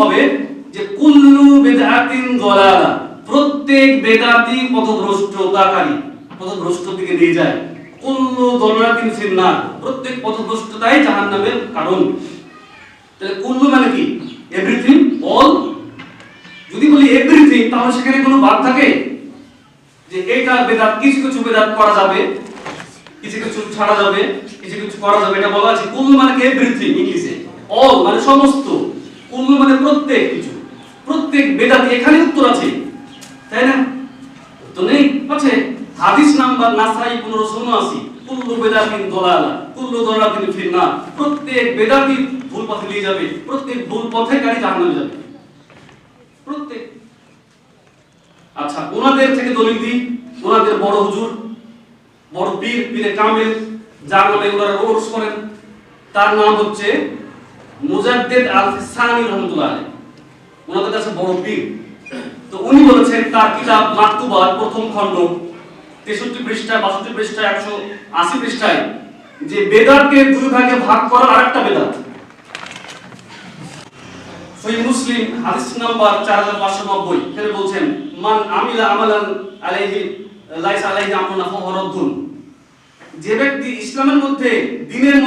হবে যে কুল্লু বিদআতিন দালালা, প্রত্যেক বেদাতি পথভ্রষ্টতাকারী, পথভ্রষ্টতার দিকে নিয়ে যায়। কুল্লু দালালাতিন ফিন্নার, প্রত্যেক পথভ্রষ্টতাই জাহান্নামের কারণ। তাহলে কুল্লু মানে কি? Everything, all. যদি বলি এভরিথিং, তাহলে সেখানে কোনো বাদ থাকে যে এইটা বেদাত, কিছু কিছু বেদাত করা যাবে, কিছু কিছু ছাড়া যাবে, কিছু কিছু করা যাবে, এটা বলা আছে। কুল্লু মানে কি? এভরিথিং ইংলিশে, অল মানে সমস্ত, কুল্লু মানে প্রত্যেক কিছু, প্রত্যেক বেদাত। এখানে উত্তর আছে, তাই না? তো নেই আছে। হাদিস নাম্বার নাসাই 1579, কুল্লু বেদাতিন দালালা কুল্লু দালালাতিন ফিন্নার, প্রত্যেক বেদাতি ভুল পথে নিয়ে যাবে, প্রত্যেক ভুল পথেকারী জাহান্নামে যাবে, প্রত্যেক। আচ্ছা, ওনাদের থেকে দলিল দিই। ওনাদের বড় হুজুর, বড় পীর, পীরে কামেল, যার নামে ওনারা ওরস করেন, তার নাম হচ্ছে মুজাদ্দিদ আল-ফিসানি রহমাতুল্লাহ আলাইহি। ওনাদের কাছে বড় পীর। তো উনি বলেছেন তার কিতাব মাকতুবাত প্রথম খণ্ড 63 পৃষ্ঠা, 62 পৃষ্ঠা, 180 পৃষ্ঠায় যে বেদাতকে দুই ভাগে ভাগ করা আরেকটা বেদাত। সহিহ মুসলিম হাদিস নাম্বার 4590, এখানে বলছেন মান আমিলা আমালান আলাইহি লাইসা আলাইহি আমরুনা ফাহুয়া রাদ্দুন, যে ব্যক্তি ইসলামের মধ্যে, দিনের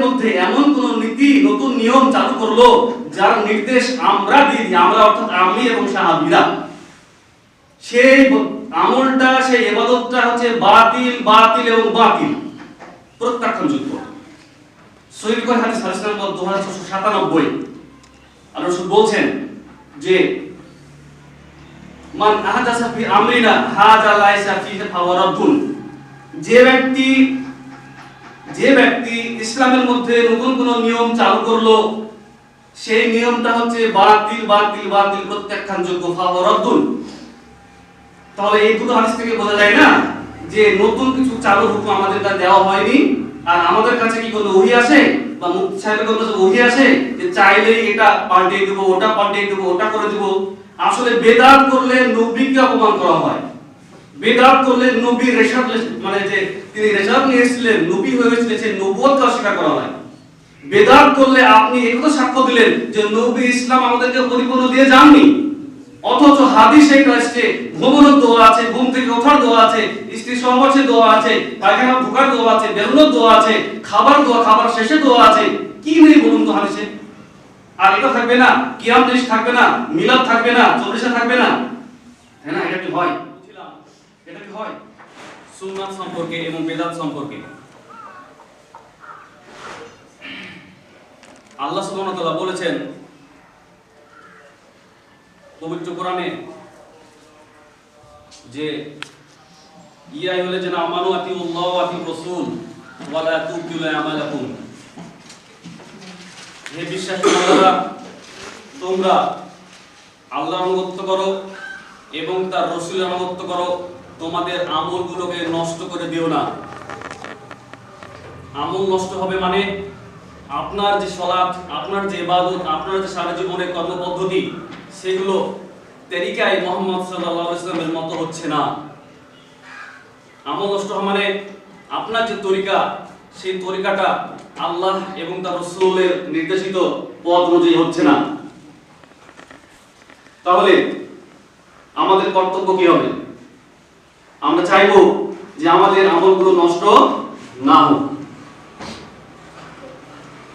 মধ্যে এমন কোন নীতি, নতুন নিয়ম চালু করলো যার নির্দেশ আমরা দিই, আমরা অর্থাৎ আমি এবং সাহাবীরা, সেই আমলটা, সেই ইবাদতটা হচ্ছে বাতিল, বাতিল এবং বাতিল, প্রত্যাখ্যানযোগ্য। সহিহ বুখারী হাদিস নাম্বার 2697, আল্লাহ রাসূল বলছেন যে মান আহদাসা ফি আমরিনা হাযা লাইসা ফিহি ফাহুয়া রাদ্দুন, যে ব্যক্তি ইসলামের মধ্যে নতুন কোন নিয়ম চালু করলো, সেই নিয়মটা হচ্ছে বাতিল, বাতিল, বাতিল, প্রত্যাখ্যানযোগ্য, ফাহুয়া রাদ্দুন। তাহলে এই দুটো হাদিস থেকে বোঝা যায় না যে নতুন কিছু চালু হুকুম আমাদের কাছে দেওয়া হয়নি, আর আমাদের কাছে কি কোনো ওহী আছে বা মুফতি সাহেবের কাছে ওহী আছে যে চাইলেই এটা পাল্টিয়ে দেব, ওটা পাল্টিয়ে দেব, ওটা করে দেব। আসলে বেদাত করলে নবীকে অপমান করা হয়। বেদাত করলে নবীর রেশাদ, মানে যে তিনি রেশাদ নিয়ে এসেছিলেন, নবী হয়ে এসেছিলেন, সেই নবুয়তকে অস্বীকার করা হয়। বেদাত করলে আপনি একথা সাক্ষ্য দিলেন যে নবী ইসলাম আমাদেরকে পরিপূর্ণ দিয়ে যাননি, অথচ হাদিসে এটা আসছে ঘুমানোর দোয়া আছে, ঘুম থেকে ওঠার দোয়া আছে, স্ত্রী সহবাসের দোয়া আছে, পায়খানা ঢোকার দোয়া আছে, বেরোনোর দোয়া আছে, খাবার দোয়া, খাবার শেষে দোয়া আছে। কি নেই বলুন তো হাদিসে? আর এটা থাকবে না, কিয়াম জিনিস থাকবে না, মিলাদ থাকবে না, চল্লিশা থাকবে না, তাই না? এটা কি হয়? এটা কি হয়? সুন্নাত সম্পর্কে এবং বেদাত সম্পর্কে আল্লাহ সুবহানাহু ওয়া তাআলা বলেছেন পবিত্র কোরআনে যে ইয়া আইয়ুহাল্লাযিনা আমানু আতিউল্লাহ ওয়া আতিউর রাসূল ওয়া লা তুবতিলু আমালাকুম, হে বিশ্বাসী বান্দারা, তোমরা আল্লাহর আনুগত্য করো এবং তার রাসূলের আনুগত্য করো, তোমাদের আমলগুলোকে নষ্ট করে দিও না। আমল নষ্ট হবে মানে আপনার যে সালাত, আপনার যে ইবাদত, আপনার যে সারা জীবনের কর্মপদ্ধতি, সেগুলো তরিকায় মুহাম্মদ সাল্লাল্লাহু আলাইহি ওয়াসাল্লামের মতো হচ্ছে না। আমল নষ্ট হওয়া মানে আপনার যে তরিকা, সেই তরিকাটা আল্লাহ এবং তার রাসূলের নির্দেশিত পথ অনুযায়ী হচ্ছে না। তাহলে আমাদের কর্তব্য কি হবে? আমরা চাইবো যে আমাদের আমলগুলো নষ্ট না হোক।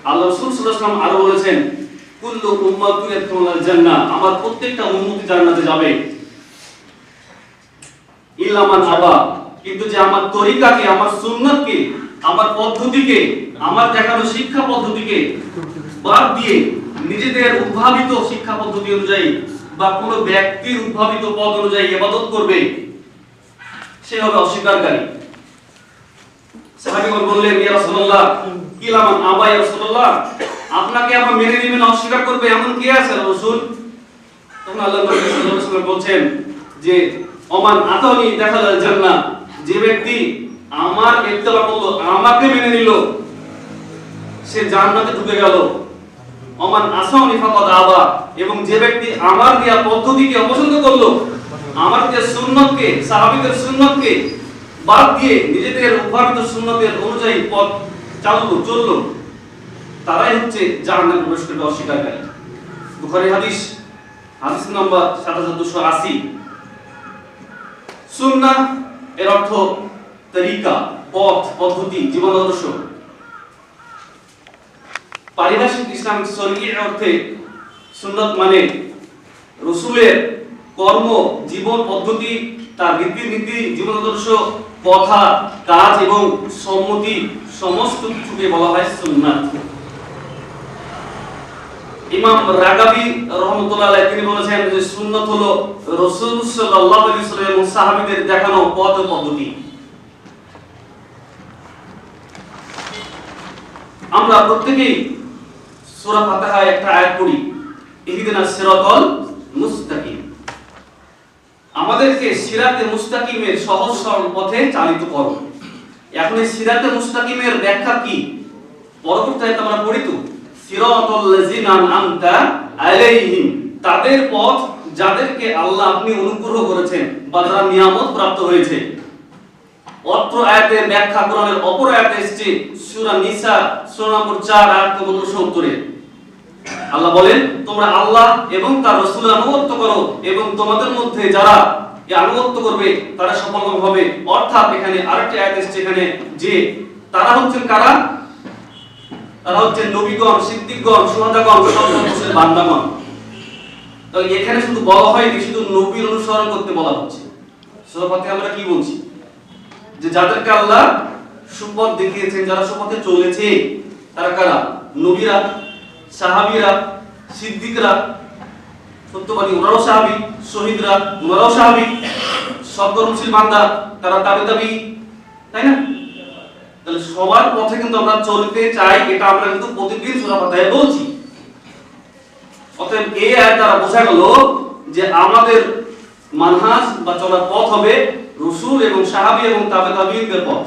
আল্লাহ রাসূল সাল্লাল্লাহু আলাইহি ওয়াসাল্লাম আরো বলেছেন কুল্লু উম্মাতুন ইয়াদখুলুল জান্নাহ, আমার প্রত্যেকটা উম্মত জান্নাতে যাবে, ইল্লা মান আবা, কিন্তু যে আমার তরিকাকে, আমার সুন্নাতকে, আমার পদ্ধতিকে, আমার দেখানো শিক্ষা পদ্ধতিকে বাদ দিয়ে নিজেদের উদ্ভাবিত শিক্ষা পদ্ধতি অনুযায়ী বা কোনো ব্যক্তির উদ্ভাবিত পথ অনুযায়ী ইবাদত করবে, সে হবে অস্বীকারী। সাহাবীগণ বললেন, ইয়া রাসূলুল্লাহ, ইল্লা মান আবা, ইয়া রাসূলুল্লাহ, আপনাকে আবার মেনে নেবেন, অস্বীকার করবে এমন কে আছে রাসূল? তখন আল্লাহ নবী সাল্লাল্লাহু আলাইহি ওয়াসাল্লাম বলছেন যে ওমান আতানি দাখালাল জান্নাহ, যে ব্যক্তি আমার ইত্তেবা করলো, আমাকে মেনে নিল, সে জান্নাতে ঢুকে গেল। ওমান আসানি ফাকাদ আবা, এবং যে ব্যক্তি আমার দেয়া পদ্ধতিকে অপছন্দ করলো, আমার যে সুন্নতকে, সাহাবীদের সুন্নতকে বাদ দিয়ে নিজেদের উদ্ভাবিত সুন্নতের অনুযায়ী পথ চললো, তারাই হচ্ছে জাহান্নামে প্রবেশ করবে অস্বীকারী। বুখারী হাদিস নাম্বার 7280। সুন্নাহ এর অর্থ তরিকা, পথ, পদ্ধতি, জীবন আদর্শ। পারিভাষিক ইসলামিক শরীয়তের অর্থে সুন্নাত মানে রাসূলের কর্ম, জীবন পদ্ধতি, তার রীতিনীতি, জীবন আদর্শ, কথা, কাজ এবং সম্মতি সমস্ত কিছুকে বলা হয় সুন্নাত। ইমাম রাগাবি রাহমাতুল্লাহ আলাইহি তিনি বলেছেন যে সুন্নাত হলো রাসূল সাল্লাল্লাহু আলাইহি ওয়াসাল্লাম এবং সাহাবীদের দেখানো পথ ও পদ্ধতি। আমরা প্রত্যেকেই সূরা ফাতিহায় একটা আয়াত পড়ি, ইহদিনাস সিরাতাল মুস্তাকিম। আমাদেরকে সিরাতে মুস্তাকিমের সহজ সরল পথে চালিত করো। এখন এই সিরাতে মুস্তাকিমের ব্যাখ্যা কি? পরবর্তী আয়াতে আমরা পড়ি তো, সিরাতাল লাযিনা আন'আমতা আলাইহিম, তাদের পথ যাদেরকে আল্লাহ আপনি অনুগ্রহ করেছেন বা যারা নিয়ামত প্রাপ্ত হয়েছে। অত্র আয়াতের ব্যাখ্যা কোরআনের অপর আয়াতে এসেছে সূরা নিসা সূরা নম্বর 4 আয়াত নম্বর 70-এ। আল্লাহ বলেন, তোমরা আল্লাহ এবং তার রাসূলের আনুগত্য করো এবং তোমাদের মধ্যে যারা এই আনুগত্য করবে তারা সফলকাম হবে। অর্থাৎ এখানে আরেকটি আয়াত এসেছে এখানে যে তারা হচ্ছেন কারা? তারা হচ্ছেন নবীগণ, সিদ্দিকগণ, শুহাদাগণ, সৎ বান্দাগণ। তো এখানে শুধু বলা হয়নি শুধু নবীর অনুসরণ করতে বলা হচ্ছে। সূরা ফাতিহা আমরা কি বলছি? যে যাদেরকে আল্লাহ সুপথ দেখিয়েছেন, যারা সুপথে চলেছে তারা কারা? নবীরা, সাহাবীরা, সিদ্দিকরা, সত্যবাদী ওরাও সাহাবী, শহীদরা ওরাও সাহাবী, সৎকর্মশীল বান্দা তারা তাবেঈ, তাই না? তাহলে সবার পথে কিন্তু আমরা চলতে চাই, এটা আমরা কিন্তু প্রতিদিন সূরা ফাতিহায় বলছি। অতএব এই আয়াত দ্বারা বোঝা গেল যে আমাদের মানহাজ বা চলার পথ হবে রাসূল এবং সাহাবী এবং তাবেঈদের পথ।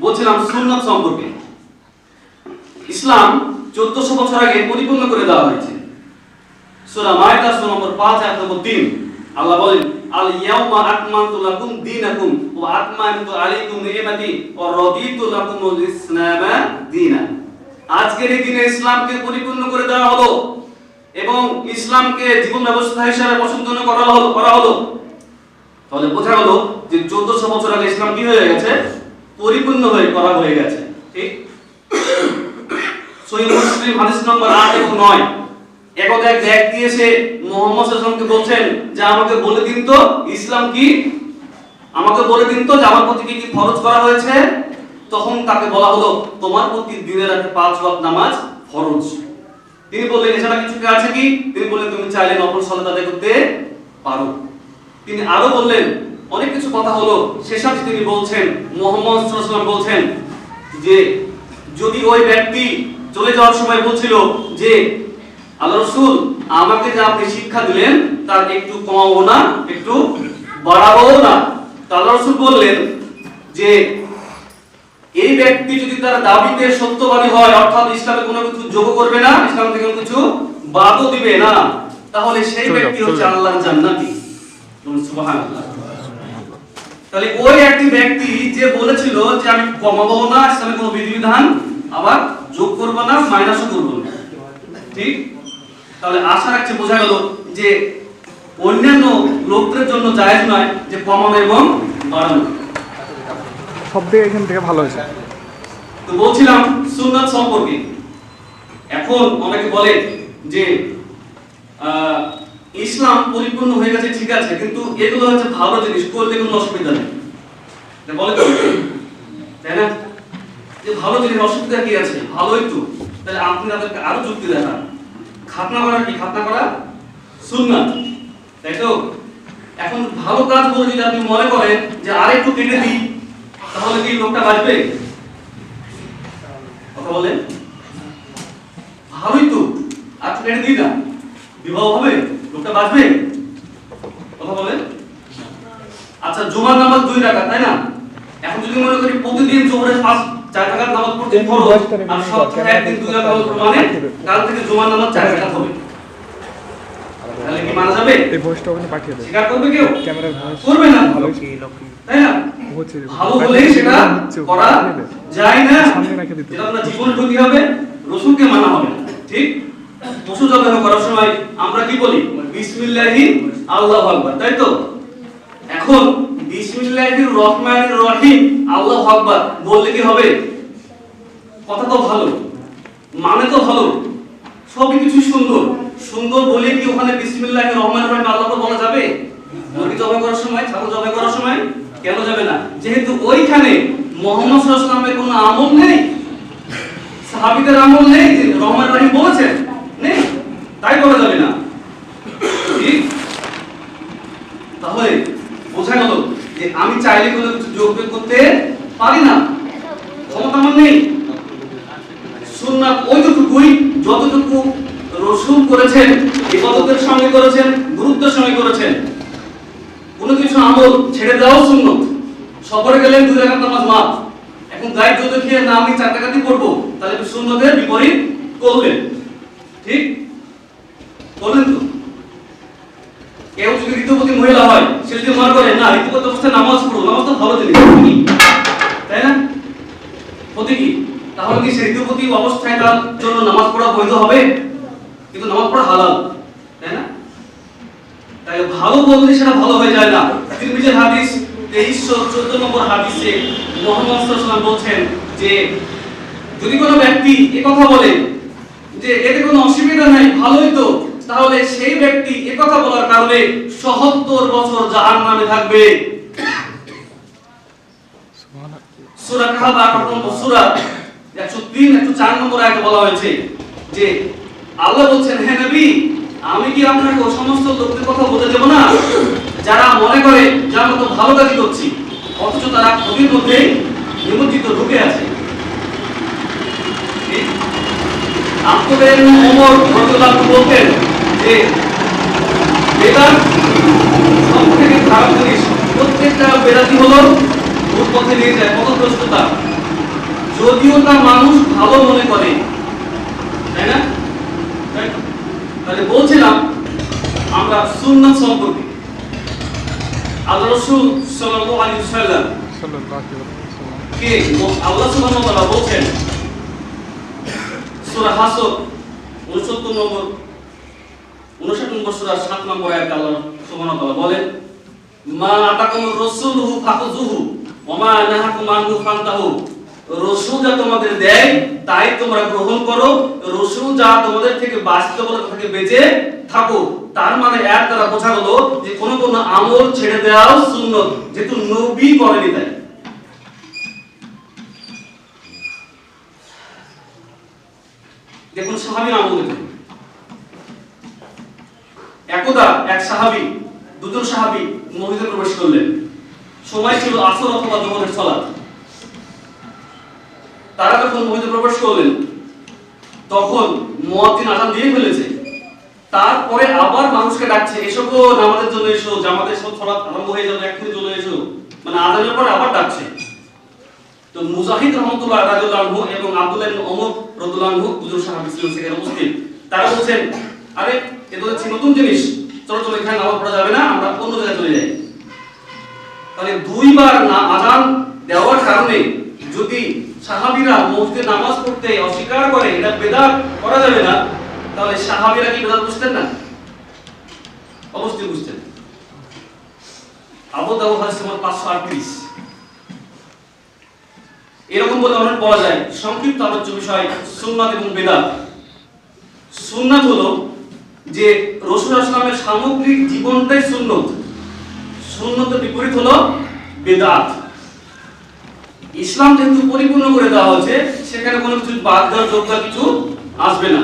বলছিলাম সুন্নাত সম্পর্কে। ইসলাম 1400 বছর আগে পরিপূর্ণ করে দেওয়া হয়েছে। সূরা মাইদা সূরা নম্বর 5 আয়াত নম্বর 3 আল্লাহ বলেন, আল ইয়াউমা আকমালতু লাকুম দীনাকুম ওয়া আতমামতু আলাইকুম নি'মাতি ওয়া রাদিতু লাকুমুল ইসলামা দীনান। আজকের এই দিনে ইসলামকে পরিপূর্ণ করে দেওয়া হলো এবং ইসলামকে জীবন ব্যবস্থা হিসেবে পছন্দ করা হলো। তাহলে বোঝা গেল যে 1400 বছর আগে ইসলাম কি হয়ে গেছে? পরিপূর্ণ হয়ে গেছে। ঠিক? সহিহ মুসলিম হাদিস নম্বর 8 এবং 9 এক ব্যক্তি এসে মুহাম্মদ সাল্লাল্লাহু আলাইহি ওয়াসাল্লামকে বলছেন যে আমাকে বলে দিন তো ইসলাম কি, আমাকে বলে দিন তো যে আমার প্রতি কি ফরজ করা হয়েছে। তখন তাকে বলা হলো তোমার প্রতি দিনের আগে 5 ওয়াক্ত নামাজ ফরজ। তিনি বললেন এছাড়া কিছু কি আছে কি? তিনি বললেন তুমি চাইলে নফল সালাত আদায় করতে পারো। তিনি আরো বললেন অনেক কিছু কথা হলো। শেষাংশে তিনি বলছেন, মুহাম্মদ সাল্লাল্লাহু আলাইহি ওয়াসাল্লাম বলছেন যে যদি ওই ব্যক্তি চলে যাওয়ার সময় বলছিল যে আল্লাহ রাসূল আমাকে যে আপনি শিক্ষা দিলেন তার একটু কমাবো না, একটু বাড়াবো না। আল্লাহ রাসূল বললেন যে এই ব্যক্তি যদি তার দাবিতে সত্যবাদী হয়, অর্থাৎ ইসলামে কোনো কিছু যোগ করবে না, ইসলাম থেকে কোনো কিছু বাদও দিবে না, তাহলে সেই ব্যক্তি হচ্ছে আল্লাহর জান্নাতি। সুবহানাল্লাহ। তাহলে ওই একটি ব্যক্তি যে বলেছিল যে আমি কমাবো না, ইসলামে কোনো বিধিবিধান আবার যোগ করব না, মাইনাসও করব না। ঠিক? তাহলে আশা রাখছি বোঝা গেল যে অন্যান্য লোকদের জন্য জায়েজ নয় যে কমানো এবং বাড়ানো। সব দিকে এখান থেকে ভালো হয়েছে। তো বলছিলাম সুন্নাত সম্পর্কে। এখন অনেকে বলে যে ইসলাম পরিপূর্ণ হয়ে গেছে, ঠিক আছে, কিন্তু এগুলো হচ্ছে ভালো জিনিস, করলে কোনো অসুবিধা নেই। বলে তো, তাই না? যে ভালো জিনিস, অসুবিধা কি আছে? ভালোই তো। তাহলে আপনি তাদেরকে আরো যুক্তি দেখান। খাতনা করা কি? খাতনা করা সুন্নাত, তাই তো? এখন ভালো কাজ বলে যদি আপনি মনে করেন যে আরেকটু কেটে দিই, তাহলে কি লোকটা বাঁচবে? কথা বলেন, ভালোই তো, আর কেটে দিই না, বিবাহ হবে, লোকটা বাঁচবে? কথা বলেন। আচ্ছা, জুমার নামাজ 2 রাকাত, তাই না? এখন যদি মনে করি প্রতিদিন জোহরের 4 রাকাত নামাজ পড়তে ফরজ, আর সপ্তাহে একদিন 2 রাকাত মানে কাল থেকে জুমার নামাজ 4 রাকাত হবে, তাহলে কি মানা যাবে? এই ভয়েসটা ওখানে পাঠিয়ে দেন। স্বীকার করবে কেউ? ক্যামেরার ভয়েস করবে না, ভালো তাই না? হচ্ছে ভালো হলেই সেটা করা যায় না, সামনে রেখে দিতে এটা আপনার জীবন ঢুকি হবে, রসুলকে মানা হবে না। ঠিক পশু জবাই করার সময় আমরা কি বলি? বিসমিল্লাহি আল্লাহু আকবার, তাই তো? এখন বিসমিল্লাহির রহমানির রহিম আল্লাহু আকবার বললে কি হবে? কথা তো ভালো, মানে তো ভালো, সবই কিছু সুন্দর সুন্দর বলে কি ওখানে বিসমিল্লাহির রহমানির রহিম আল্লাহু আকবার বলা যাবে? মুরগি জবাই করার সময়, ছাগল জবাই করার সময় কেন যাবে না? যেহেতু ওইখানে মুহাম্মদ সাল্লাল্লাহু আলাইহি ওয়াসাল্লামের কোনো আমল নেই, সাহাবীদের আমল নেই যে রহমান রহিম বলেছেন, নেই, তাই বলা যাবে না। ঠিক? তাহলে বোঝা গেল যে আমি চাইলে কোনো কিছু যোগ বিয়োগ করতে পারি না, ক্ষমতা আমার নেই। সুন্নাত ওইটুকুই যতটুকু রাসূল করেছেন, ইবাদতের সঙ্গে করেছেন, গুরুত্বের সঙ্গে করেছেন। কোনো কিছু আমল ছেড়ে দেওয়া সুন্নত। সফরে গেলেন 2 রাকাত নামাজ মাফ, এখন গায়ে যদি খেয়ে না আমি 4 রাকাতই পড়বো, তাহলে সুন্নতের বিপরীত করলেন। ঠিক করলেন তো? কেউ যদি ঋতুপতি মহিলা হয়, সে যদি মনে করে না ঋতুপতি অবস্থায় নামাজ পড়ো, নামাজ তো ভালো জিনিস, তাই না? ক্ষতি কি? তাহলে কি সে ঋতুপতি অবস্থায় তার জন্য নামাজ পড়া বৈধ হবে? কিন্তু নামাজ পড়া হালাল, তাই না? তাই ভালো বললে সেটা ভালো হয়ে যায় না। তিরমিজির হাদিস 2314 নম্বর হাদিসে মুহাম্মদ সাল্লাল্লাহু আলাইহি ওয়াসাল্লাম বলছেন যে যদি কোনো ব্যক্তি এই কথা বলে যে এতে কোনো অসুবিধা নাই, ভালোই তো, তাহলে সেই ব্যক্তি এই কথা বলার কারণে ৭৭ বছর জাহান্নামে থাকবে। সূরা কাহফ ৮ নম্বর সূরা 103 104 নম্বর আয়াতে বলা হয়েছে যে আল্লাহ বলছেন, হে নবী, আমি কি আপনাকে ওই সমস্ত লোকদের কথা বলে দেব না যারা মনে করে যে আমরা তো ভালো কাজ করছি, অথচ তারা ক্ষতির মধ্যে নিমজ্জিত ঢুকে আছে। আব্দুল্লাহ ইবনে ওমর রাদিয়াল্লাহু আনহু বলতেন যে বেদাত সবথেকে খারাপ জিনিস, প্রত্যেকটা বেদাতি হলো ভুল পথে নিয়ে যায়, পথভ্রষ্টতা, যদিও তা মানুষ ভালো মনে করে, তাই না? তাহলে বলছিলাম আমরা সুন্নাত সম্পর্কে আল্লাহ রাসূল সাল্লাল্লাহু আলাইহি ওয়াসাল্লাম কে আল্লাহ সুবহানাহু ওয়া তাআলা বলছেন সূরা হাসর 69 নম্বর 59 নম্বর সূরা 7 নম্বর আয়াতে আল্লাহ সুবহানাহু ওয়া তাআলা বলেন, মা আতাকুমুর রাসূলু ফাখুযুহু ওয়া মা নাহাকুম আনহু ফান্তাহু। রাসূল যা তোমাদের দেয় তাই তোমরা গ্রহণ করো, রাসূল যা তোমাদের থেকে বাঁচতে বলে তাকে বেঁচে থাকো। তার মানে এর দ্বারা বোঝা গেল যে কোন আমল ছেড়ে দেওয়াও সুন্নত, যেহেতু নবী করেনি তাই। দেখুন সাহাবীর আমল দেখুন। একদা এক সাহাবী, দুজন সাহাবী মসজিদে প্রবেশ করলেন। সময় ছিল আসর অথবা যোহরের সালাত। তারা যখন মসজিদে প্রবেশ করলেন তখন মুয়াজ্জিন আযান দিয়ে ফেলেছে। তারপরে আবার মানুষকে ডাকছে, এসো গো নামাজের জন্য এসো, জামাতের সালাত আরম্ভ হয়ে যাবে, এক্ষুনি চলে এসো, মানে আযানের পরে আবার ডাকছে। তো মুজাহিদ রাহমাতুল্লাহ রাদিয়াল্লাহু আনহু এবং আব্দুল্লাহ ইবনে ওমর রাদিয়াল্লাহু আনহু দুজন সাহাবী ছিলেন সেখানে উপস্থিত। তারা বলছেন, আরে এটা হচ্ছে নতুন জিনিস, চলো চলো এখানে নামাজ পড়া যাবে না, আমরা অন্য জায়গায় চলে যাই। তাহলে দুইবার আযান দেওয়ার কারণে যদি সাহাবীরা মসজিদে নামাজ পড়তে অস্বীকার করে, এটা বেদাত করা যাবে না, তাহলে সাহাবীরা কি বেদাত বুঝতেন না? অবশ্যই বুঝতেন। আবু দাউদ হাদিস নম্বর 538। এরকম বলে অনেক বলা যায় সংক্ষিপ্ত আলোচ্য বিষয় সুন্নাত এবং বেদাত। সুন্নাত হলো যে রাসূল সাল্লাল্লাহু আলাইহি ওয়াসাল্লামের সামগ্রিক জীবনটাই সুন্নত। সুন্নতের বিপরীত হলো বেদাত। ইসলাম যেহেতু পরিপূর্ণ করে দেওয়া হয়েছে, সেখানে কোনো কিছু বাদ দেওয়ার যোগ্য কিছু আসবে না।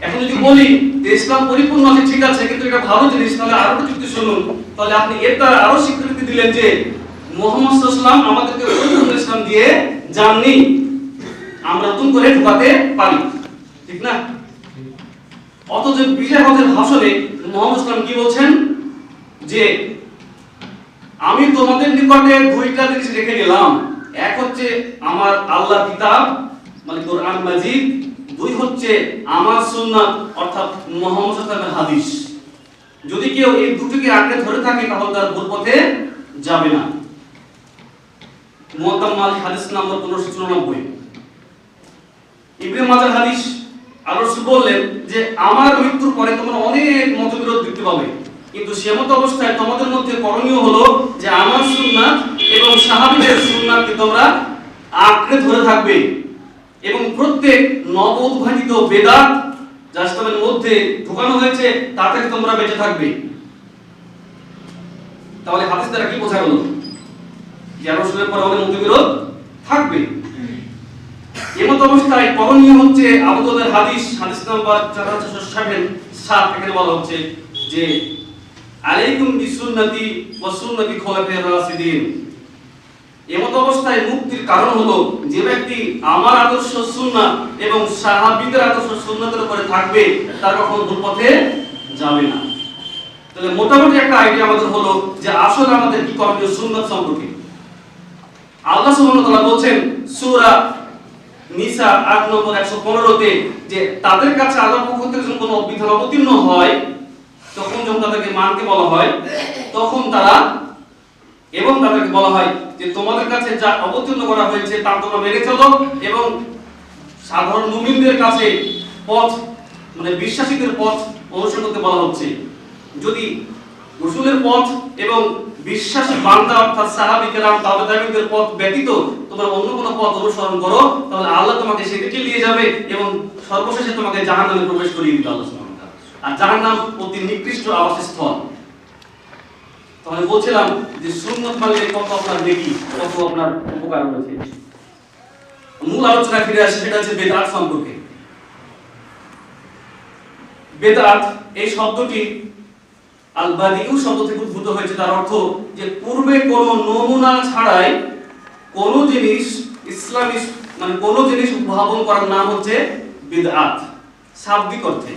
এখন যদি বলি যে ইসলাম পরিপূর্ণ আছে, ঠিক আছে, কিন্তু এটা ভালো জিনিস, তাহলে আরো একটু যুক্তি শুনুন, তাহলে আপনি এর দ্বারা আরো স্বীকৃতি দিলেন যে মুহাম্মদ সাল্লাল্লাহু আলাইহি ওয়াসাল্লাম আমাদেরকে পরিপূর্ণ ইসলাম দিয়ে যাননি, আমরা নতুন করে ঢোকাতে পারি, ঠিক না? অথচ বিজয় হজের ভাষণে মুহাম্মদ সাল্লাল্লাহু আলাইহি ওয়াসাল্লাম কি বলছেন যে আমি তোমাদের নিকটে দুইটা জিনিস রেখে গেলাম, এক হচ্ছে আমার আল্লাহর কিতাব মানে কোরআন মাজিদ, দুই হচ্ছে আমার সুন্নাত অর্থাৎ মুহাম্মদ সাল্লাল্লাহু আলাইহি ওয়াসাল্লামের হাদিস। যদি কেউ এই দুটোকে আঁকড়ে ধরে থাকে তাহলে তার ভুল পথে যাবে না। মুআত্তাম মালিক হাদিস নম্বর 1594। ইবনে মাজাহ হাদিস, আল্লাহ রাসূল বললেন যে আমার মৃত্যুর পরে তোমরা অনেক মতবিরোধ দেখতে পাবে, কিন্তু সেমত অবস্থায় তোমাদের মধ্যে করণীয় হলো যে আমার সুন্নাত এবং সাহাবীদের সুন্নাতকে তোমরা আঁকড়ে ধরে থাকবে এবং প্রত্যেক নব উদ্ভাবিত বেদাত যা ইসলামের মধ্যে ঢোকানো হয়েছে তা থেকে তোমরা বেঁচে থাকবে। তাহলে হাদিস দ্বারা কি বোঝা গেল? যে রাসূলের পরে আমাদের মতবিরোধ থাকবে। এমত অবস্থায় করণীয় হচ্ছে আবু দাউদের হাদিস নাম্বার 4467, এখানে বলা হচ্ছে যে আলাইকুম বিসুন্নতি ওয়া সুন্নতি খুলাফায়ে রাশিদিন। এমত অবস্থায় মুক্তির কারণ হলো যে ব্যক্তি আমার আদর্শ সুন্নাত এবং সাহাবীদের আদর্শ সুন্নাতের উপরে থাকবে তার কখনো ভুল পথে যাবে না। তাহলে মোটামুটি একটা আইডিয়া আমাদের হলো যে আসলে আমাদের কি করণীয় সুন্নাত সম্পর্কে। আল্লাহ সুবহানাহু ওয়া তাআলা বলেন সূরা নিসা ৮ নম্বর 115-তে যে তাদের কাছে আল্লাহর পক্ষ থেকে যখন কোনো বিধান অবতীর্ণ হয় তখন যখন তাদেরকে মানতে বলা হয় তখন তারা এবং তাদেরকে বলা হয় যে তোমাদের কাছে যা অবতীর্ণ করা হয়েছে তা তোমরা মেনে চলো এবং সাধারণ মুমিনদের কাছে পথ মানে বিশ্বাসীদের পথ অনুসরণ করতে বলা হচ্ছে। যদি রাসূলের পথ এবং বিশ্বাসী বান্দা অর্থাৎ সাহাবী কেরাম তাবেঈনদের পথ ব্যতীত তোমরা অন্য কোনো পথ অনুসরণ করো তাহলে আল্লাহ তোমাকে সেদিকে নিয়ে যাবে এবং সর্বশেষে তোমাকে জাহান্নামে প্রবেশ করিয়ে দিবে আল্লাহ সুবহানাহু ওয়া তাআলা। আর জাহান্নাম অতি নিকৃষ্ট আবাসস্থল। তাহলে বলছিলাম যে সুন্নাত মানলে কত আপনার নেকি, কত আপনার উপকার রয়েছে। মূল আলোচনা ফিরে আসে, সেটা হচ্ছে বেদাত সম্পর্কে। বেদাত এই শব্দটি আল বাদিউ শব্দ থেকে উদ্ভূত হয়েছে। তার অর্থ যে পূর্বে কোনো নমুনা ছাড়াই কোনো জিনিস ইসলামী মানে কোনো জিনিস উদ্ভাবন করার নাম হচ্ছে বিদআত শাব্দিক অর্থে।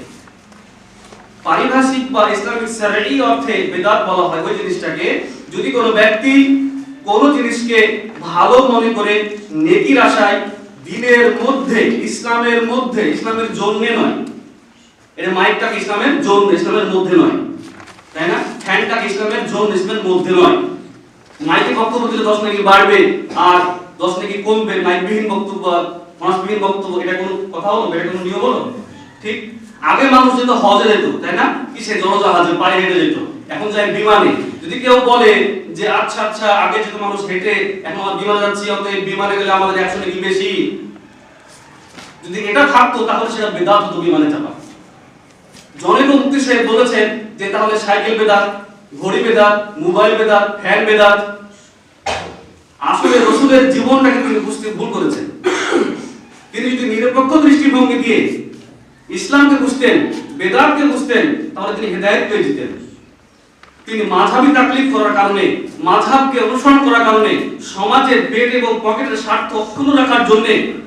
পারিভাষিক বা ইসলামিক শারঈ অর্থে বিদআত বলা হয় ওই জিনিসটাকে যদি কোনো ব্যক্তি কোনো জিনিসকে ভালো মনে করে নেকির আশায় দ্বীনের মধ্যে ইসলামের জন্য নয়, এটা মাইকটাকে ইসলামের জন্য ইসলামের মধ্যে নয়, তাই না? ফ্যানটাকে ইসলামের জন্য ইসলামের মধ্যে নয়। মাইকে বক্তব্য দিলে 10 নাকি বাড়বে আর 10 নাকি কমবে, মাইকবিহীন বক্তব্য মাসবিহীন বক্তব্য, এটা কোনো কথা হলো? এটা কোনো নিয়ম হলো? ঠিক আগে মানুষ যেত হজে যেত, তাই না? কিসে? জলজাহাজে, পায়ে হেঁটে যেত, এখন যায় বিমানে। যদি কেউ বলে যে আচ্ছা আগে যেত মানুষ হেঁটে, এখন আমরা বিমানে যাচ্ছি, অতএব বিমানে গেলে আমাদের 100 নাকি বেশি, যদি এটা থাকতো তাহলে সেটা বিদআত হতো, বিমানে চাপা। জনৈক মুফতি সাহেব বলেছেন যে তাহলে সাইকেল বেদাত, ঘড়ি বেদাত, মোবাইল বেদাত, ফ্যান বেদাত। আসলে রাসূলের জীবনটাকে তিনি বুঝতে ভুল করেছেন। তিনি যদি নিরপেক্ষ দৃষ্টিভঙ্গি দিয়ে ইসলামকে বুঝতেন, বেদাতকে বুঝতেন, তাহলে তিনি হেদায়েত পেয়ে যেতেন। তিনি মাযহাবী তাকলিদ করার কারণে, মাযহাবকে অনুসরণ করার কারণে, সমাজের পেট এবং পকেটের স্বার্থ অক্ষুণ্ণ রাখার জন্য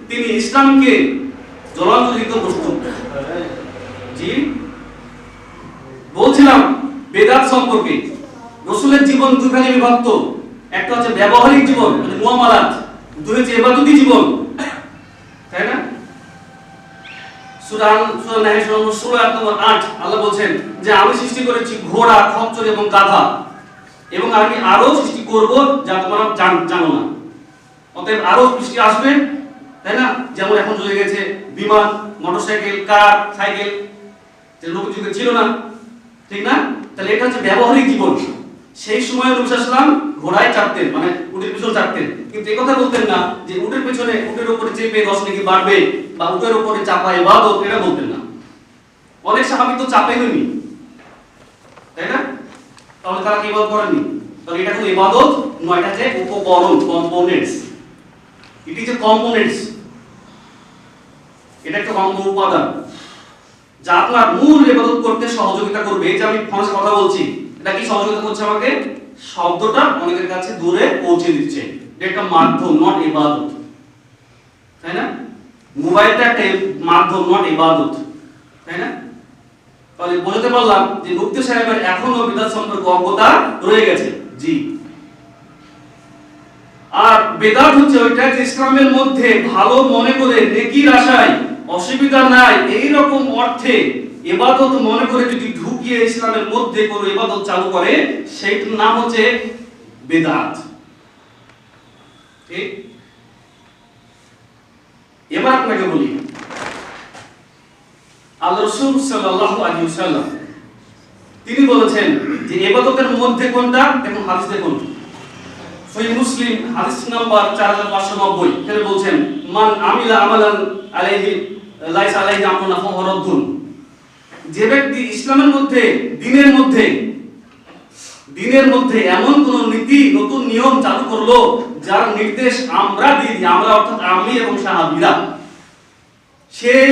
তিনি ইসলামকে জলাঞ্জলি দিতে প্রস্তুত। জি বলছিলাম বেদাত সম্পর্কে। রাসূলের জীবন দুই ভাগে বিভক্ত, একটা হচ্ছে ব্যবহারিক জীবন মানে মুআমালাত, দুই হচ্ছে ইবাদতি জীবন, তাই না? সূরা নাহল নম্বর 16 নম্বর 8 আল্লাহ বলেন যে আমি সৃষ্টি করেছি ঘোড়া, খচ্চর এবং গাধা এবং আমি আরো সৃষ্টি করব যা তোমরা জানো না। অতএব আরো সৃষ্টি আসবে, তাই না? যেমন এখন চলে গেছে বিমান, মোটরসাইকেল, কার, সাইকেল, যেগুলো যুগে ছিল না, ঠিক না? তাহলে এটা হচ্ছে ব্যবহারিক জীবন। সেই সময় নবী সাল্লাল্লাহু আলাইহি ওয়াসাল্লাম ঘোড়ায় চাপতেন, মানে উটের পিছনে চাপতেন, কিন্তু এই কথা বলতেন না যে উটের পিছনে, উটের উপরে চেপে 10 নাকি বাড়বে বা উটের উপরে চাপা ইবাদত, এটা বলতেন না। অনেক সাহাবী তো চাপেননি, তাই না? তাহলে তারা কি ইবাদত করেননি? তাহলে এটা কোনো ইবাদত নয়, এটা হচ্ছে উপকরণ, components. It is a components, এটা একটা উপাদান যা আপনার মূল ইবাদত করতে সহযোগিতা করবে। এই যে আমি ফোনে কথা বলছি, এটা কি সহযোগিতা করছে আমাকে? শব্দটা অনেকের কাছে দূরে পৌঁছে দিচ্ছে, এটা একটা মাধ্যম, নট ইবাদত, তাই না? মোবাইলটা একটা মাধ্যম, নট ইবাদত, তাই না? তাহলে বুঝতে পারলাম যে মুফতি সাহেবের এখনো বিদআত সম্পর্কে অজ্ঞতা রয়ে গেছে। জি, আর বেদাত হচ্ছে ওইটা যে ইসলামের মধ্যে ভালো মনে করে নেকির আশায় অসুবিধা নাই এই রকম অর্থে ইবাদত মনে করে যদি ঢুকিয়ে ইসলামের মধ্যে কোনো ইবাদত চালু করে, সেইটার নাম হচ্ছে বিদআত। ঠিক? এবার আপনাকে বলি, আল্লাহ রাসূল সাল্লাল্লাহু আলাইহি ওয়াসাল্লাম তিনি বলেছেন যে ইবাদতের মধ্যে কোনটা, দেখুন হাদিস দেখুন, সহিহ মুসলিম হাদিস নাম্বার 4590, এখানে বলছেন মান আমিলা আমালান আলাইহি লাইসা আলাইহি আমরুনা ফাহুয়া রাদ্দুন। যে ব্যক্তি ইসলামের মধ্যে দিনের মধ্যে এমন কোন নীতি নতুন নিয়ম চালু করলো যার নির্দেশ আমরা দিই, আমরা অর্থাৎ আমি এবং সাহাবীরা, সেই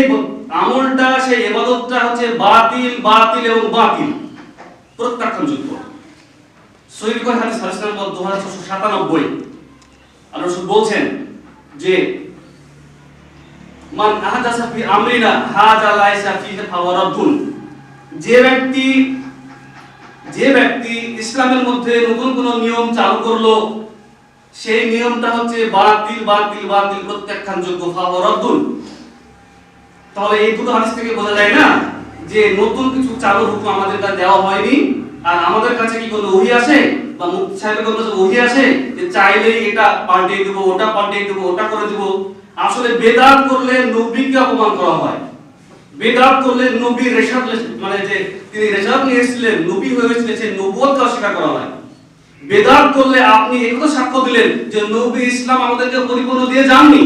আমলটা সেই ইবাদতটা হচ্ছে বাতিল এবং বাতিল, প্রত্যাখ্যানযোগ্য। সহিহ বুখারী হাদিস নাম্বার 2697, আল্লাহ রাসূল বলছেন যে মান আহদাসা ফি আমরিনা হাযা লাইসা ফিহি ফাহুয়া রাদ্দুন। যে ব্যক্তি ইসলামের মধ্যে নতুন কোন নিয়ম চালু করলো সেই নিয়মটা হচ্ছে বাতিল, প্রত্যাখ্যানযোগ্য, ফাহুয়া রাদ্দুন। তাহলে এই দুটো হাদিস থেকে বোঝা যায় না যে নতুন কিছু চালু হুকুম আমাদের কাছে দেওয়া হয়নি, আর আমাদের কাছে কি কোনো ওহী আছে বা মুফতি সাহেবের কাছে ওহী আছে যে চাইলেই এটা পাল্টিয়ে দেব, ওটা পাল্টিয়ে দেব, ওটা করে দেব। আসলে বেদাত করলে নবীকে অপমান করা হয়, বেদাত করলে নবীর রেশাদ, মানে যে তিনি রেশাদ নিয়ে এসেছিলেন, নবী হয়ে এসেছিলেন, সেই নবুয়তকে অস্বীকার করা হয়। বেদাত করলে আপনি একথা সাক্ষ্য দিলেন যে নবী ইসলাম আমাদেরকে পরিপূর্ণ দিয়ে যাননি,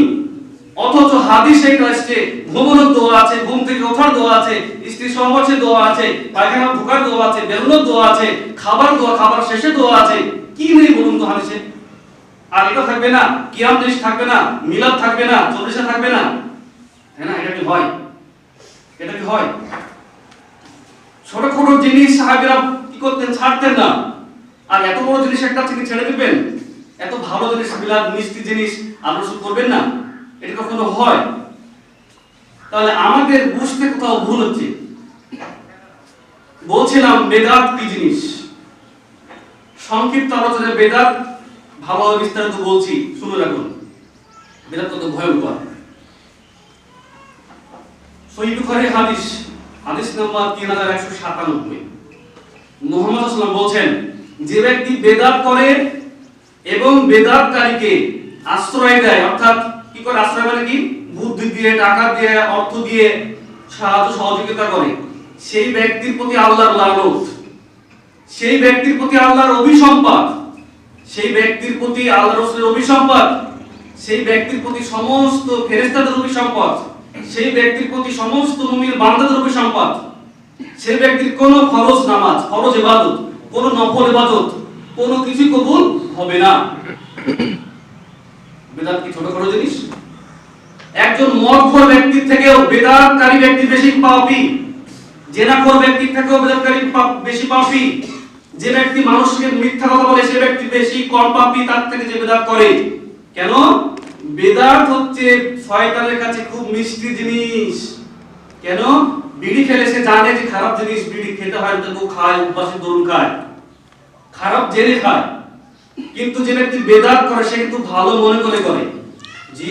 অথচ হাদিসে এটা আসছে ঘুমানোর দোয়া আছে, ঘুম থেকে ওঠার দোয়া আছে, স্ত্রী সহবাসের দোয়া আছে, পায়খানা ঢোকার দোয়া আছে, বেরোনোর দোয়া আছে, খাবার শেষে দোয়া আছে। কি নেই বলুন তো হাদিসে? আর এটা থাকবে না, কিয়াম জিনিস থাকবে না, মিলাদ থাকবে না, চল্লিশা থাকবে না, তাই না? এটা কি হয়? ছোট ছোট জিনিস সাহাবীরা কি করতেন? ছাড়তেন না। আর এত বড় জিনিস একটা থেকে ছেড়ে দিবেন? এত ভালো জিনিস, মিলাদ, মিষ্টি জিনিস আলোচনা করবেন না? এটা কখনো হয়? তাহলে আমাদের বুঝতে কোথাও ভুল হচ্ছে। বলছিলাম বেদাত কি জিনিস, সংক্ষিপ্ত আলোচনায় বেদাত ভালোভাবে বিস্তারিত বলছি, শুনে রাখুন। বেদাত কত ভয়ঙ্কর। সহিহ বুখারী হাদিস নাম্বার 3197, মুহাম্মদ সাল্লাল্লাহু আলাইহি ওয়াসাল্লাম বলছেন যে ব্যক্তি বেদাত করে এবং বেদাতকারীকে আশ্রয় দেয়, অর্থাৎ কি করে আশ্রয় মানে কি? বুদ্ধি দিয়ে, টাকা দিয়ে, অর্থ দিয়ে সাহায্য সহযোগিতা করে, সেই ব্যক্তির প্রতি আল্লাহর লানত, সেই ব্যক্তির প্রতি আল্লাহর অভিসম্পাত, সেই ব্যক্তির প্রতি আল্লাহর রাসূলের অভিসম্পাত, সেই ব্যক্তির প্রতি সমস্ত ফেরেশতাদের অভিসম্পাত, সেই ব্যক্তির প্রতি সমস্ত মুমিন বান্দাদের অভিসম্পাত। সেই ব্যক্তির কোনো ফরজ নামাজ, ফরজ ইবাদত, কোনো নফল ইবাদত, কোনো কিছু কবুল হবে না। বেদাত কি ছোটখাটো জিনিস? একজন মদখোর ব্যক্তির থেকেও বেদাতকারী ব্যক্তি বেশি পাপী, জেনাখোর ব্যক্তির থেকেও বেদাতকারী বেশি পাপী, যে ব্যক্তি মানুষকে মিথ্যা কথা বলে সে ব্যক্তি বেশি কম পাপী তার থেকে যে বেদাত করে। কেন? বেদাত হচ্ছে শয়তানের কাছে খুব মিষ্টি জিনিস। কেন? বিড়ি খেলে সে জানে যে খারাপ জিনিস, বিড়ি খেতে হয়, তো খায়, উপাসে দরুন খায়, খারাপ জেনে খায়। কিন্তু যে ব্যক্তি বেদাত করে সে কিন্তু ভালো মনে করে। জি,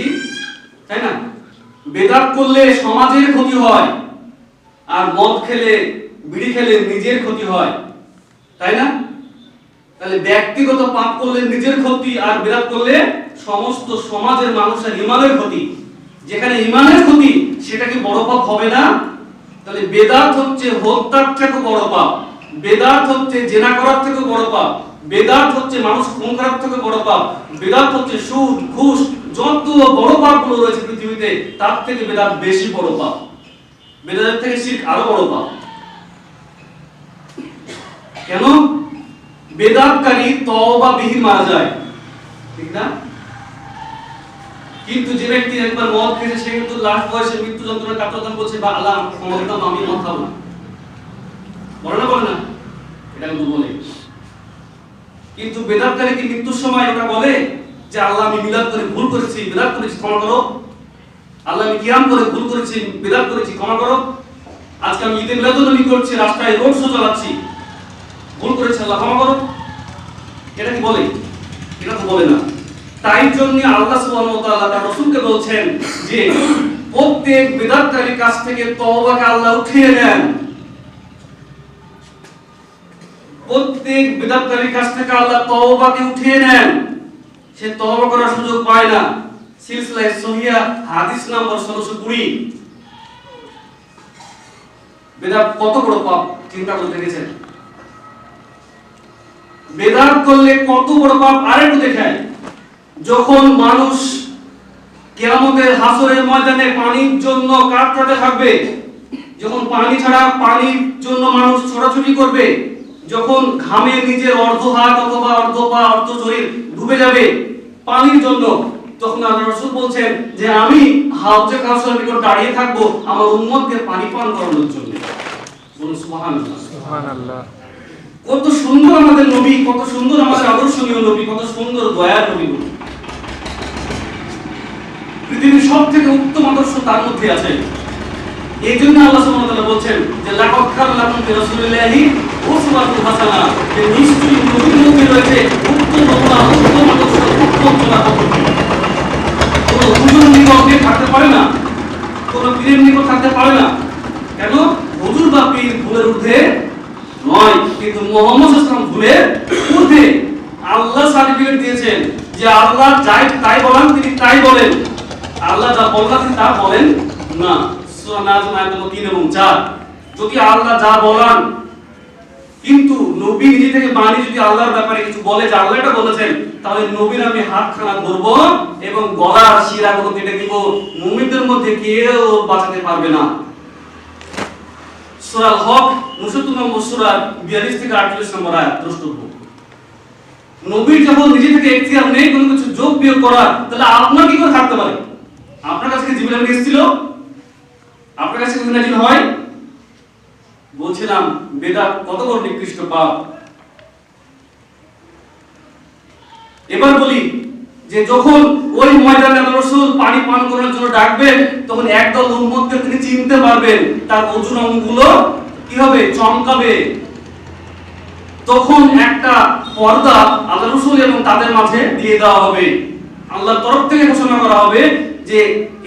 তাই না? বেদাত করলে সমাজের ক্ষতি হয়, আর মদ খেলে, বিড়ি খেলে নিজের ক্ষতি হয়, তাই না? তাহলে ব্যক্তিগত পাপ করলে নিজের ক্ষতি, আর বেদাত করলে সমস্ত সমাজের মানুষের ইমানের ক্ষতি। যেখানে ইমানের ক্ষতি সেটা কি বড় পাপ হবে না? তাহলে বেদাত হচ্ছে হত্যার থেকে বড় পাপ, বেদাত হচ্ছে জেনা করার থেকে বড় পাপ, বেদাত হচ্ছে মানুষ খুন করার থেকে বড় পাপ, বেদাত হচ্ছে সুদ, ঘুষ, যত বড় পাপগুলো রয়েছে পৃথিবীতে তার থেকে বেদাত বেশি বড় পাপ। বেদাতের থেকে শিরক আরো বড় পাপ। কেন? বেদাতকারী তওবাবিহীন মারা যায়, ঠিক না? কিন্তু যে ব্যক্তি একবার মদ খেয়েছে সে কিন্তু লাস্ট বয়সে মৃত্যু যন্ত্রণা কাতরাতন করছে, বা আল্লাহ ক্ষমা করে দাও, আমি মদ খাবো না, বলে না? এটা কিন্তু বলে। কিন্তু বেদাতকারী কি মৃত্যুর সময় ওটা বলে যে আল্লাহ আমি মিলাদ করে ভুল করেছি, বেদাত করেছি, ক্ষমা করো? আল্লাহ আমি কিয়াম করে ভুল করেছি, বেদাত করেছি, ক্ষমা করো? আজকে আমি ঈদে মিলাদুন্নবী করছি, রাস্তায় রোড শো চালাচ্ছি, ভুল করেছি, আল্লাহ ক্ষমা করো? এটা কি বলে? এটা তো বলে না। তাই জন্য আল্লাহ সুবহানাহু ওয়া তাআলা তার রাসূলকে বলছেন যে প্রত্যেক বিদআতকারীর কাছ থেকে তওবাকে আল্লাহ উঠিয়ে নেন। প্রত্যেক বিদআতকারীর কাছ থেকে আল্লাহ তওবাকে উঠিয়ে নেন। সে তওবা করার সুযোগ পায় না। সিলসিলায়ে সহিহা হাদিস নাম্বার 1620। বেদাত কত বড় পাপ চিন্তা করে দেখেছেন? বেদাত করলে কত বড় পাপ আরেকটু দেখায়। যখন মানুষ কিয়ামতের হাসরের ময়দানে পানির জন্য কাতরাতে থাকবে, যখন পানি ছাড়া পানির জন্য মানুষ ছোটাছুটি করবে, যখন ঘামে নিজের অর্ধ হাত অথবা অর্ধ পা অর্ধ শরীর ডুবে যাবে পানির জন্য, তখন আল্লাহর রাসূল বলছেন যে আমি হাউজে কাউসারের নিকট দাঁড়িয়ে থাকব আমার উম্মতকে পানি পান করানোর জন্য। বলুন সুবহানাল্লাহ। সুবহানাল্লাহ। কত সুন্দর আমাদের নবী, কত সুন্দর আমাদের আদর্শনীয় নবী, কত সুন্দর দয়ার নবী। পৃথিবীর সবথেকে উত্তম আদর্শ তার মধ্যে আছে। এই জন্য আল্লাহ সুবহানাহু ওয়া তাআলা বলছেন যে লাকাদ কানা লাকুম ফি রাসূলিল্লাহি উসওয়াতুন হাসানা, যে নিশ্চয়ই নবীর মধ্যে রয়েছে উত্তম নমুনা, উত্তম আদর্শ, উত্তম চলাপথ। কোনো হুজুর নিকটে থাকতে পারে না, কোনো পীরের নিকট থাকতে পারে না। কেন? হুজুর বা পীর ভুলের ঊর্ধ্বে নয়, কিন্তু মুহাম্মদ সাল্লাল্লাহু আলাইহি ওয়াসাল্লাম ভুলের ঊর্ধ্বে। আল্লাহ সার্টিফিকেট দিয়েছেন যে আল্লাহ যাই তাই বলেন তিনি তাই বলেন, আল্লাহ যা বলেন তিনি তা বলেন না। সূরা নাজম আয়াত নম্বর 3 এবং 4। যদি আল্লাহ যা বলেন, কিন্তু নবী নিজে থেকে বাণী যদি আল্লাহর ব্যাপারে কিছু বলে যে আল্লাহ এটা বলেছেন, তাহলে নবীর আমি হাতখানা ধরব এবং গলার শিরাগুলো কেটে দিব। মুমিনদের মধ্যে কেউ বাঁচাতে পারবে না। সূরা হক 69 নম্বর সূরা 42 থেকে 48 নম্বর আয়াত দ্রষ্টব্য। নবীর যখন নিজে থেকে এখতিয়ার নেই কোনো কিছু যোগ বিয়োগ করার, তাহলে আপনার কি করে থাকতে পারে? আপনার কাছে কি জিবরাইল এসেছিল? আপনার কাছে কি নাজিল হয়? বলছিলাম বেদাত কত বড় নিকৃষ্ট পাপ। এবার বলি যে যখন ওই ময়দানে রাসূল পানি পান করার জন্য ডাকবেন, তখন একদল উম্মতকে তিনি চিনতে পারবেন, তার ওযুর অঙ্গগুলো কি হবে? চমকাবে। তখন একটা পর্দা আল্লাহ রাসূল এবং তাদের মাঝে দিয়ে দেওয়া হবে। আল্লাহর তরফ থেকে ঘোষণা করা হবে যে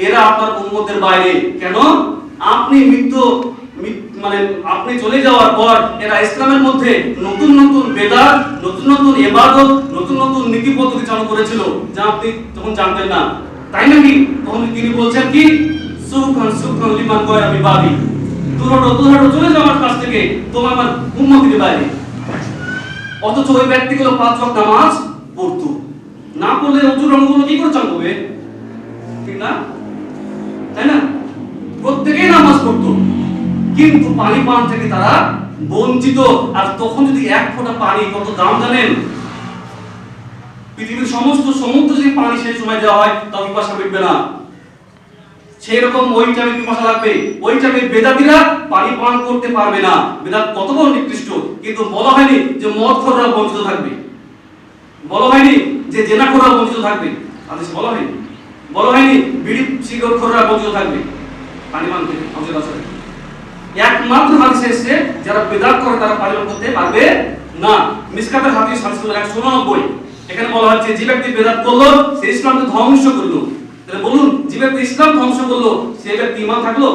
এরা আপনার উম্মতের বাইরে। কেন? আপনি মানে আপনি চলে যাওয়ার পর এরা ইসলামের মধ্যে নতুন নতুন বেদাত, নতুন নতুন ইবাদত, নতুন নতুন নীতি পদ্ধতি চালু করেছিল যা আপনি তখন জানতেন না, তাই নাকি? তখন তিনি বলছেন কি সুবহান সুবহান লিমান গয়রা বিবাদি, দুরটো চলে যাও আমার কাছ থেকে, তোমার আমার উম্মতের বাইরে। অথচ ওই ব্যক্তিগুলো 5 ওয়াক্ত নামাজ পড়তো না, পড়লে ওযুর অঙ্গগুলো কি করে চমকাবে? ঠিক না? তাই না? প্রত্যেকেই নামাজ পড়তো, কিন্তু পানি পান থেকে তারা বঞ্চিত। আর তখন যদি এক ফোঁটা পানি কত দাম জানেন? পৃথিবীর সমস্ত সমুদ্র যদি পানি সেই সময় দেওয়া হয় তাও পিপাসা মিটবে না। সেই রকম ওই টাইমে পিপাসা লাগবে। ওই টাইমে বেদাতীরা পানি পান করতে পারবে না। বেদাত কত বড় নিকৃষ্ট। কিন্তু বলা হয়নি যে মদখোররা বঞ্চিত থাকবে, বলা হয়নি যে জেনাখোররা বঞ্চিত থাকবে, আদেশ বলা হয়নি। বলা হয়নি বিড়ি সিগারেটখোররা বঞ্চিত থাকবে পানি পান থেকে। একমাত্র হাদিসে এসেছে যারা বেদাত করে তারা পানি পান করতে পারবে না। মিসকাতের হাদিস 199। এখানে বলা হচ্ছে যে ব্যক্তি বেদাত করলো সে ইসলামকে ধ্বংস করলো। তাহলে বলুন, যে ব্যক্তি ইসলাম ধ্বংস করলো সে ব্যক্তি ঈমান থাকলো?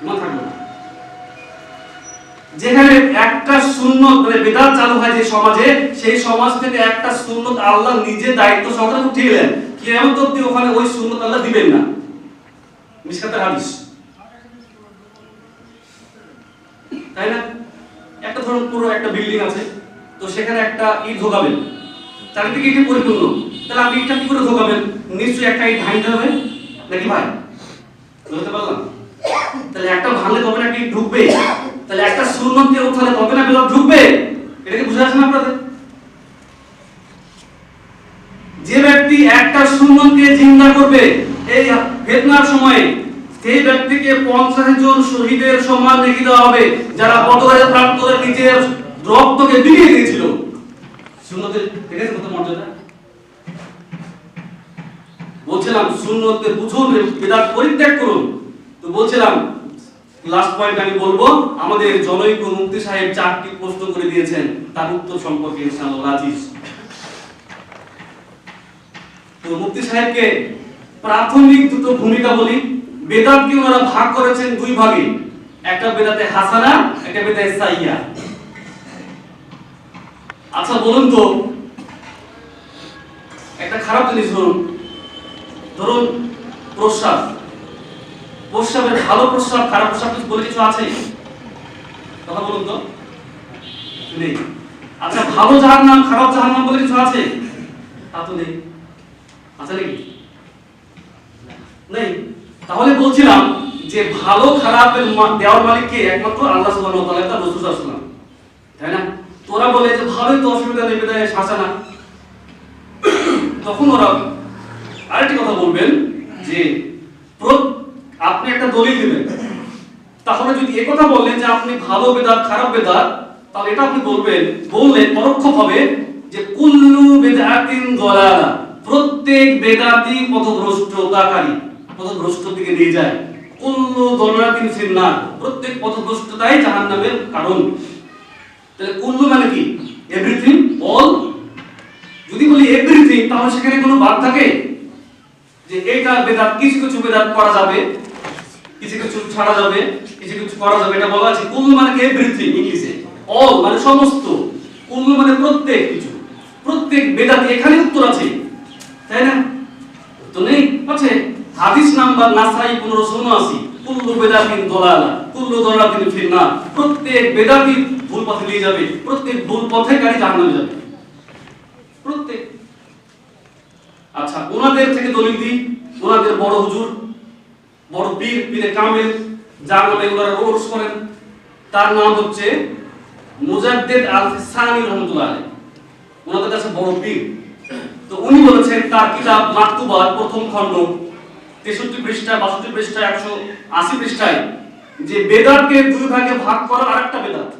ঈমান থাকলো না। যেখানে একটা সুন্নত মানে বেদাত চালু হয় যে সমাজে, সেই সমাজ থেকে একটা সুন্নত আল্লাহ নিজে দায়িত্ব সহকারে উঠিয়ে গেলেন, কিয়ামত অবধি ওখানে ওই সুন্নত আল্লাহ দিবেন না। মিসকাতের হাদিস, তাই না? একটা ধরুন পুরো একটা বিল্ডিং আছে, তো সেখানে একটা ইট ঢোকাবেন, চারিদিকে ইটে পরিপূর্ণ, তাহলে আপনি ইটটা কি করে ঢোকাবেন? নিশ্চয়ই একটা ইট ভাঙতে হবে নাকি ভাই? বুঝতে পারলাম? তাহলে একটা ভাঙলে তবে না ইট ঢুকবে। তাহলে একটা সুন্নতকে উঠালে তবে না বেদাত ঢুকবে। এটা কি বুঝা যাচ্ছে না আপনাদের? যে ব্যক্তি একটা সুন্নতকে জিন্দা করবে এই ফিতনার সময়ে, সেই ব্যক্তিকে 50 জন শহীদের সম্মান নেকি দেওয়া হবে যারা বদরের প্রান্তরে নিজের রক্তকে বিলিয়ে দিয়েছিল। সুন্নতের দেখেছেন কত মর্যাদা? বলছিলাম সুন্নতকে বুঝুন, বিদআত পরিত্যাগ করুন। তো বলছিলাম লাস্ট পয়েন্ট আমি বলবো, আমাদের জনৈক মুফতি সাহেব 4টি প্রশ্ন করে দিয়েছেন, তার উত্তর সম্পর্কে ইনশাআল্লাহ রাজিস। তো মুফতি সাহেবকে প্রাথমিক দুটো ভূমিকা বলি। বেদাতকে ওনারা ভাগ করেছেন 2 ভাগে, একটা বেদাতে হাসানা, একটা বেদাতে সাইয়্যা। আচ্ছা বলুন তো, একটা খারাপ জিনিস ধরুন প্রস্রাব, প্রস্রাবের ভালো প্রস্রাব খারাপ প্রস্রাব কিছু বলে কিছু আছে? কথা বলুন তো, নেই। আচ্ছা ভালো জাহান্নাম খারাপ জাহান্নাম বলে কিছু আছে? তা তো নেই। আছে নাকি? নেই। তাহলে বলছিলাম যে ভালো খারাপের দেওয়ার মালিক কে? একমাত্র আল্লাহ সুবহানাহু ওয়া তাআলা, তার রাসূল সাল্লাল্লাহু আলাইহি ওয়াসাল্লাম, তাই না? তোরা বলে যে ভালোই তো, অসুবিধা নেই, বেদায় শাসা না। তখন ওরা আরেকটি কথা বলবেন যে আপনি একটা দলিল দিবেন, তাহলে যদি একথা বললেন যে আপনি ভালো বেদাত খারাপ বেদাত, তাহলে এটা আপনি বললেন পরোক্ষভাবে যে কুল্লু বিদআতিন দালালা, প্রত্যেক বেদাতই পথভ্রষ্টতাকারী, পথভ্রষ্ট দিকে নিয়ে যায়। কুল্লু দালালাতিন ফিন্নার, প্রত্যেক পথভ্রষ্টতাই জাহান্নামের কারণ। তাহলে কুল্লু মানে কি? Everything, all. যদি বলি এভরিথিং, তাহলে সেখানে কোনো বাদ থাকে যে এইটা বেদাত, কিছু কিছু বেদাত করা যাবে, কিছু কিছু ছাড়া যাবে, কিছু কিছু করা যাবে, এটা বলা আছে। কুল্লু মানে কি? এভরিথিং ইংলিশে, অল মানে সমস্ত, কুল্লু মানে প্রত্যেক কিছু, প্রত্যেক বেদাতে এখানে উত্তর আছে, তাই না? তো নেই আছে। হাদিস নাম্বার নাসাই 1579, কুল্লু বেদাতিন দালালা, কুল্লু দালালাতিন ফিন্নার, প্রত্যেক বেদাতি ভুল পথে নিয়ে যাবে, প্রত্যেক ভুল পথেকারী জাহান্নামে যাবে, প্রত্যেক। আচ্ছা ওনাদের থেকে দলিল দিই, ওনাদের বড় হুজুর, বড় পীর, পীরে কামেল, যার নামে ওনারা রোজ করেন, তার নাম হচ্ছে মুজাদ্দিদ আল-ফিসানি রাহমাতুল্লাহ আলাইহি, ওনাদের কাছে বড় পীর। তো উনি বলেছেন তার কিতাব মাকতুবাত প্রথম খণ্ড 63 পৃষ্ঠা, 62 পৃষ্ঠা, 180 পৃষ্ঠায় যে বেদাতকে দুই ভাগে ভাগ করার আরেকটা বেদাত,